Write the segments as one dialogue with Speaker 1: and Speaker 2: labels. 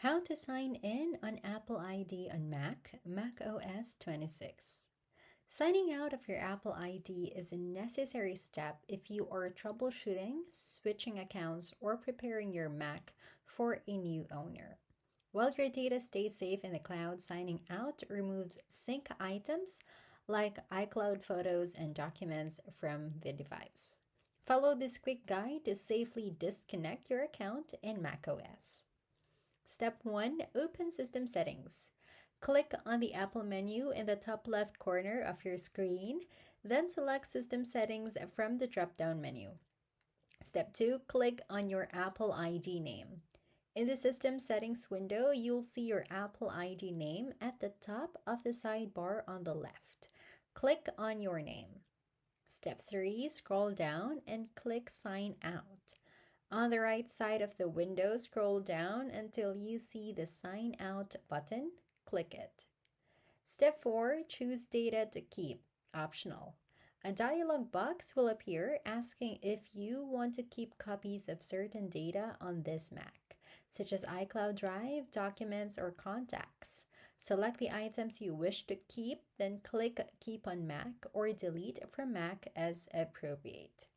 Speaker 1: How to sign in on Apple ID on macOS 26. Signing out of your Apple ID is a necessary step if you are troubleshooting, switching accounts, or preparing your Mac for a new owner. While your data stays safe in the cloud, signing out removes sync items like iCloud photos and documents from the device. Follow this quick guide to safely disconnect your account in macOS. Step 1. Open System Settings. Click on the Apple menu in the top left corner of your screen, then select System Settings from the drop-down menu. Step 2. Click on your Apple ID name. In the System Settings window, you'll see your Apple ID name at the top of the sidebar on the left. Click on your name. Step 3. Scroll down and click Sign Out. On the right side of the window, scroll down until you see the Sign Out button. Click it. Step 4. Choose Data to Keep, optional. A dialog box will appear asking if you want to keep copies of certain data on this Mac, such as iCloud Drive, documents, or contacts. Select the items you wish to keep, then click Keep on Mac or Delete from Mac as appropriate.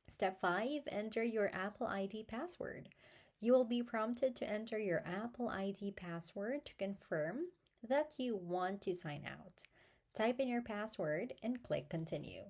Speaker 1: Step 5. Enter your Apple ID password. You will be prompted to enter your Apple ID password to confirm that you want to sign out. Type in your password and click Continue.